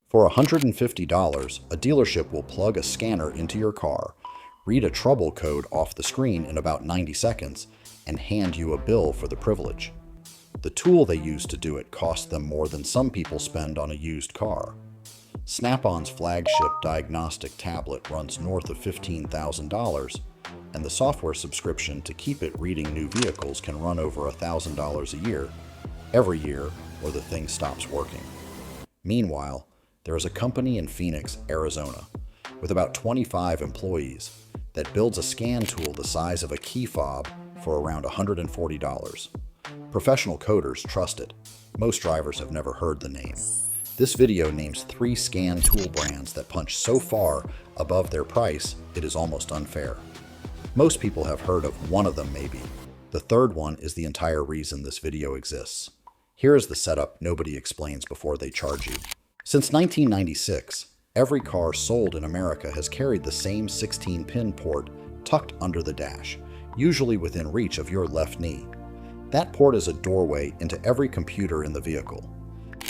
For $150, a dealership will plug a scanner into your car, read a trouble code off the screen in about 90 seconds, and hand you a bill for the privilege. The tool they use to do it costs them more than some people spend on a used car. Snap-on's flagship diagnostic tablet runs north of $15,000, and the software subscription to keep it reading new vehicles can run over $1,000 a year, every year, or the thing stops working. Meanwhile, there is a company in Phoenix, Arizona, with about 25 employees that builds a scan tool the size of a key fob for around $140. Professional coders trust it. Most drivers have never heard the name. This video names 3 scan tool brands that punch so far above their price, it is almost unfair. Most people have heard of one of them maybe. The third one is the entire reason this video exists. Here is the setup nobody explains before they charge you. Since 1996, every car sold in America has carried the same 16-pin port tucked under the dash, usually within reach of your left knee. That port is a doorway into every computer in the vehicle.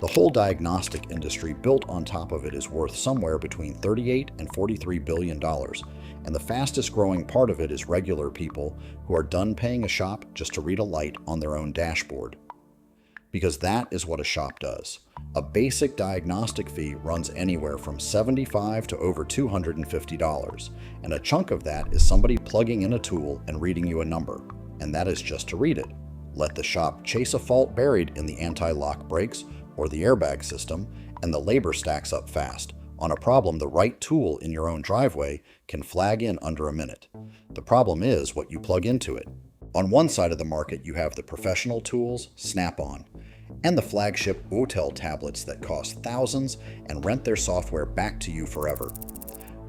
The whole diagnostic industry built on top of it is worth somewhere between $38 and $43 billion, and the fastest growing part of it is regular people who are done paying a shop just to read a light on their own dashboard. Because that is what a shop does. A basic diagnostic fee runs anywhere from $75 to over $250, and a chunk of that is somebody plugging in a tool and reading you a number, and that is just to read it. Let the shop chase a fault buried in the anti-lock brakes or the airbag system, and the labor stacks up fast. On a problem, the right tool in your own driveway can flag in under a minute. The problem is what you plug into it. On one side of the market, you have the professional tools, Snap-on, and the flagship Autel tablets that cost thousands and rent their software back to you forever.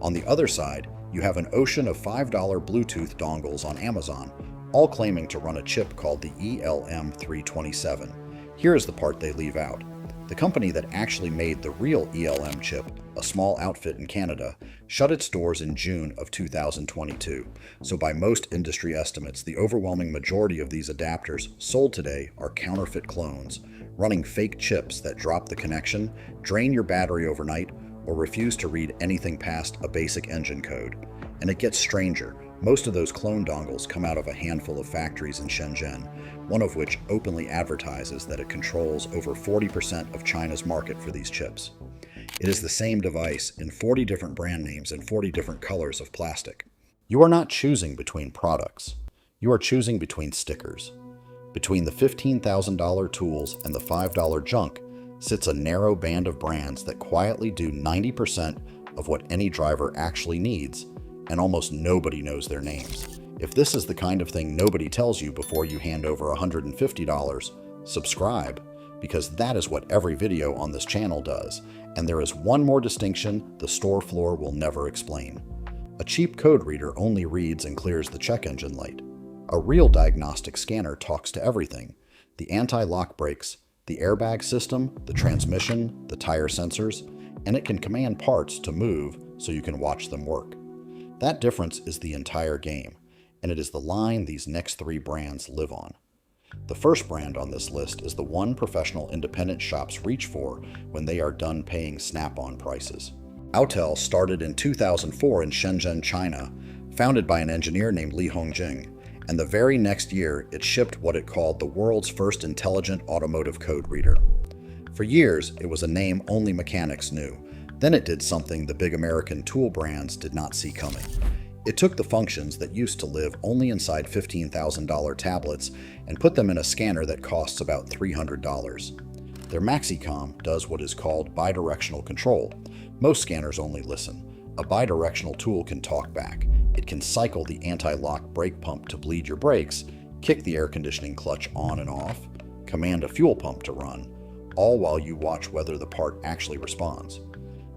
On the other side, you have an ocean of $5 Bluetooth dongles on Amazon, all claiming to run a chip called the ELM327. Here is the part they leave out. The company that actually made the real ELM chip, a small outfit in Canada, shut its doors in June of 2022. So by most industry estimates, the overwhelming majority of these adapters sold today are counterfeit clones, running fake chips that drop the connection, drain your battery overnight, or refuse to read anything past a basic engine code. And it gets stranger. Most of those clone dongles come out of a handful of factories in Shenzhen, one of which openly advertises that it controls over 40% of China's market for these chips. It is the same device in 40 different brand names and 40 different colors of plastic. You are not choosing between products. You are choosing between stickers. Between the $15,000 tools and the $5 junk sits a narrow band of brands that quietly do 90% of what any driver actually needs, and almost nobody knows their names. If this is the kind of thing nobody tells you before you hand over $150, subscribe, because that is what every video on this channel does, and there is one more distinction the store floor will never explain. A cheap code reader only reads and clears the check engine light. A real diagnostic scanner talks to everything: the anti-lock brakes, the airbag system, the transmission, the tire sensors, and it can command parts to move so you can watch them work. That difference is the entire game, and it is the line these next 3 brands live on. The first brand on this list is the one professional independent shops reach for when they are done paying Snap-on prices. Autel started in 2004 in Shenzhen, China, founded by an engineer named Li Hongjing, and the very next year it shipped what it called the world's first intelligent automotive code reader. For years, it was a name only mechanics knew. Then it did something the big American tool brands did not see coming. It took the functions that used to live only inside $15,000 tablets and put them in a scanner that costs about $300. Their MaxiCom does what is called bidirectional control. Most scanners only listen. A bidirectional tool can talk back. It can cycle the anti-lock brake pump to bleed your brakes, kick the air conditioning clutch on and off, command a fuel pump to run, all while you watch whether the part actually responds.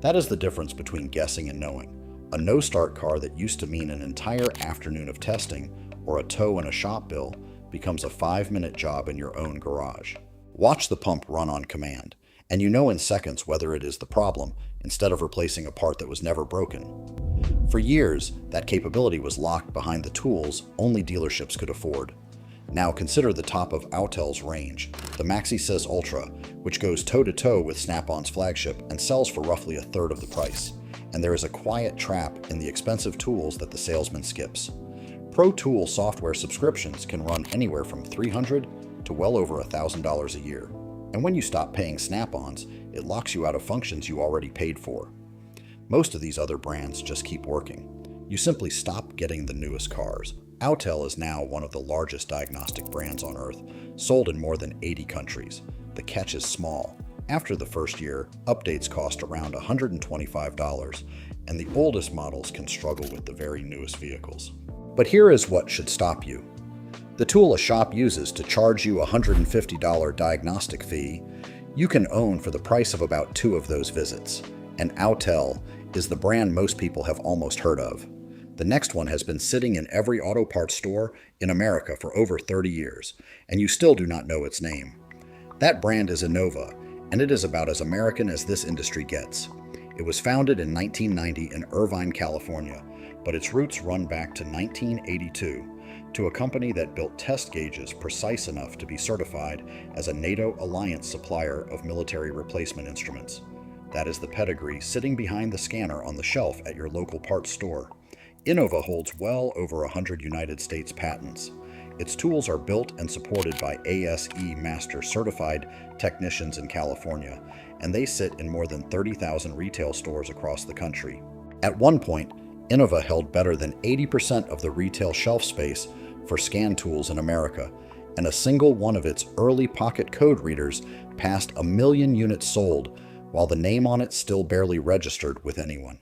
That is the difference between guessing and knowing. A no-start car that used to mean an entire afternoon of testing or a tow and a shop bill becomes a 5-minute job in your own garage. Watch the pump run on command, and you know in seconds whether it is the problem instead of replacing a part that was never broken. For years, that capability was locked behind the tools only dealerships could afford. Now consider the top of Autel's range, the MaxiSys Ultra, which goes toe-to-toe with Snap-on's flagship and sells for roughly a third of the price. And there is a quiet trap in the expensive tools that the salesman skips. Pro Tool software subscriptions can run anywhere from $300 to well over $1,000 a year. And when you stop paying Snap-ons, it locks you out of functions you already paid for. Most of these other brands just keep working. You simply stop getting the newest cars. Autel is now one of the largest diagnostic brands on Earth, sold in more than 80 countries. The catch is small. After the first year, updates cost around $125, and the oldest models can struggle with the very newest vehicles. But here is what should stop you. The tool a shop uses to charge you a $150 diagnostic fee, you can own for the price of about 2 of those visits. And Autel is the brand most people have almost heard of. The next one has been sitting in every auto parts store in America for over 30 years, and you still do not know its name. That brand is Innova, and it is about as American as this industry gets. It was founded in 1990 in Irvine, California, but its roots run back to 1982 to a company that built test gauges precise enough to be certified as a NATO alliance supplier of military replacement instruments. That is the pedigree sitting behind the scanner on the shelf at your local parts store. Innova holds well over 100 United States patents. Its tools are built and supported by ASE Master certified technicians in California, and they sit in more than 30,000 retail stores across the country. At one point, Innova held better than 80% of the retail shelf space for scan tools in America, and a single one of its early pocket code readers passed 1 million units sold, while the name on it still barely registered with anyone.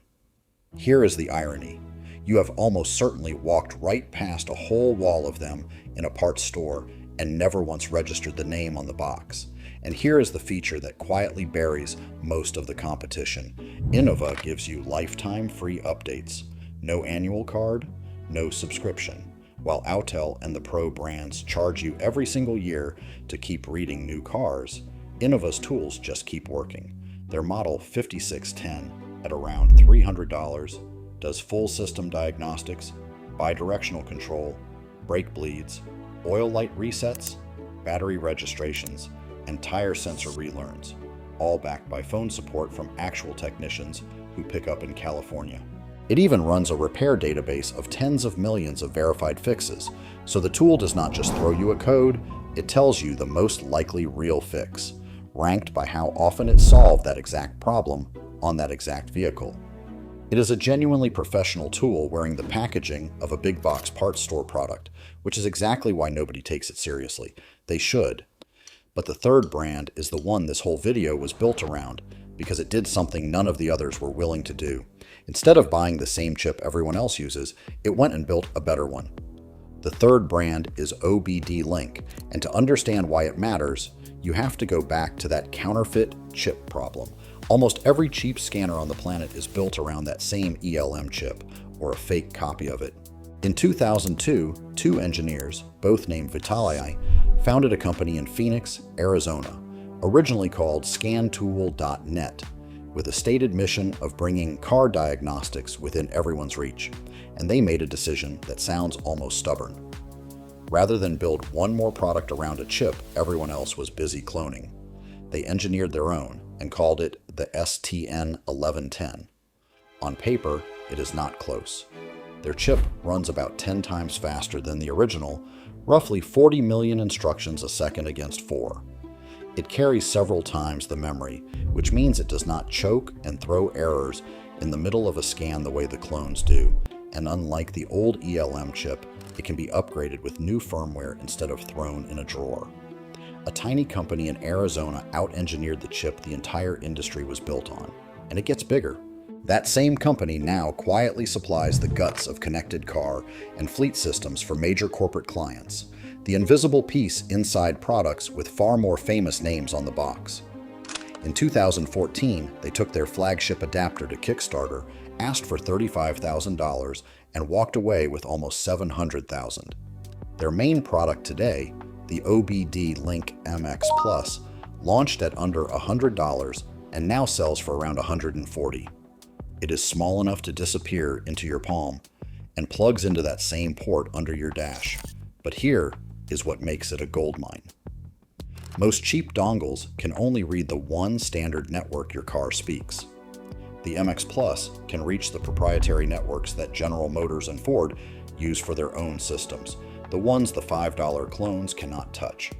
Here is the irony. You have almost certainly walked right past a whole wall of them in a parts store and never once registered the name on the box. And here is the feature that quietly buries most of the competition. Innova gives you lifetime free updates. No annual card, no subscription. While Autel and the Pro brands charge you every single year to keep reading new cars, Innova's tools just keep working. Their model 5610 at around $300 does full system diagnostics, bidirectional control, brake bleeds, oil light resets, battery registrations, and tire sensor relearns, all backed by phone support from actual technicians who pick up in California. It even runs a repair database of tens of millions of verified fixes, so the tool does not just throw you a code, it tells you the most likely real fix, ranked by how often it solved that exact problem on that exact vehicle. It is a genuinely professional tool wearing the packaging of a big box parts store product, which is exactly why nobody takes it seriously. They should. But the third brand is the one this whole video was built around, because it did something none of the others were willing to do. Instead of buying the same chip everyone else uses, it went and built a better one. The third brand is OBDLink, and to understand why it matters, you have to go back to that counterfeit chip problem. Almost every cheap scanner on the planet is built around that same ELM chip, or a fake copy of it. In 2002, 2 engineers, both named Vitalii, founded a company in Phoenix, Arizona, originally called ScanTool.net, with a stated mission of bringing car diagnostics within everyone's reach, and they made a decision that sounds almost stubborn. Rather than build one more product around a chip everyone else was busy cloning, they engineered their own and called it the STN1110. On paper, it is not close. Their chip runs about 10 times faster than the original, roughly 40 million instructions a second against 4. It carries several times the memory, which means it does not choke and throw errors in the middle of a scan the way the clones do, and unlike the old ELM chip, it can be upgraded with new firmware instead of thrown in a drawer. A tiny company in Arizona out-engineered the chip the entire industry was built on, and it gets bigger. That same company now quietly supplies the guts of connected car and fleet systems for major corporate clients, the invisible piece inside products with far more famous names on the box. In 2014, they took their flagship adapter to Kickstarter, asked for $35,000, and walked away with almost $700,000. Their main product today, the OBDLink MX Plus, launched at under $100 and now sells for around $140. It is small enough to disappear into your palm and plugs into that same port under your dash. But here, is what makes it a goldmine. Most cheap dongles can only read the one standard network your car speaks. The MX Plus can reach the proprietary networks that General Motors and Ford use for their own systems, the ones the $5 clones cannot touch.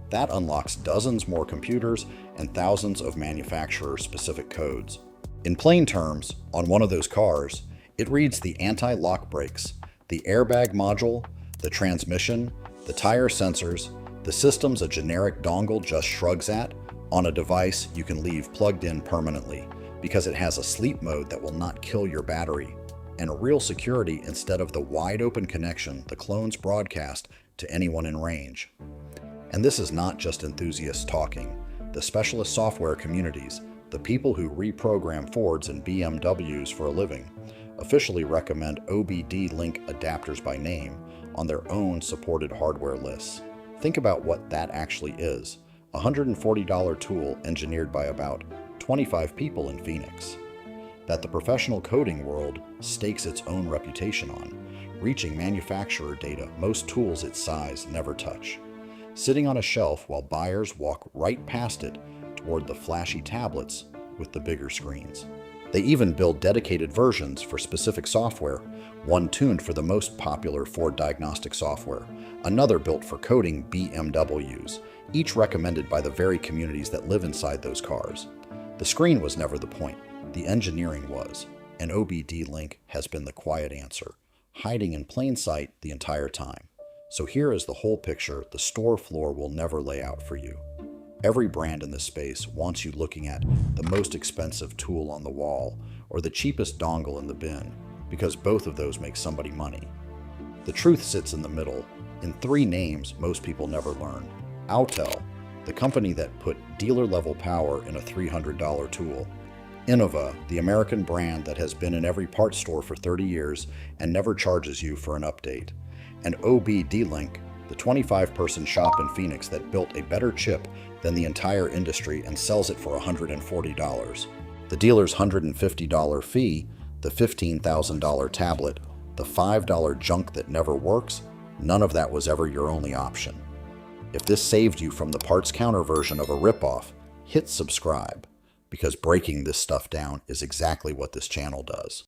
That unlocks dozens more computers and thousands of manufacturer-specific codes. In plain terms, on one of those cars, it reads the anti-lock brakes, the airbag module, the transmission, the tire sensors, the systems a generic dongle just shrugs at, on a device you can leave plugged in permanently, because it has a sleep mode that will not kill your battery, and a real security instead of the wide-open connection the clones broadcast to anyone in range. And this is not just enthusiasts talking. The specialist software communities, the people who reprogram Fords and BMWs for a living, officially recommend OBDLink adapters by name on their own supported hardware lists. Think about what that actually is: a $140 tool engineered by about 25 people in Phoenix, that the professional coding world stakes its own reputation on, reaching manufacturer data most tools its size never touch, sitting on a shelf while buyers walk right past it toward the flashy tablets with the bigger screens. They even build dedicated versions for specific software, one tuned for the most popular Ford diagnostic software, another built for coding BMWs, each recommended by the very communities that live inside those cars. The screen was never the point, the engineering was, and OBDLink has been the quiet answer, hiding in plain sight the entire time. So here is the whole picture the store floor will never lay out for you. Every brand in this space wants you looking at the most expensive tool on the wall or the cheapest dongle in the bin, because both of those make somebody money. The truth sits in the middle, in three names most people never learn. Autel, the company that put dealer-level power in a $300 tool. Innova, the American brand that has been in every parts store for 30 years and never charges you for an update. And OBDLink, the 25-person shop in Phoenix that built a better chip than the entire industry and sells it for $140. The dealer's $150 fee, the $15,000 tablet, the $5 junk that never works, none of that was ever your only option. If this saved you from the parts counter version of a ripoff, hit subscribe, because breaking this stuff down is exactly what this channel does.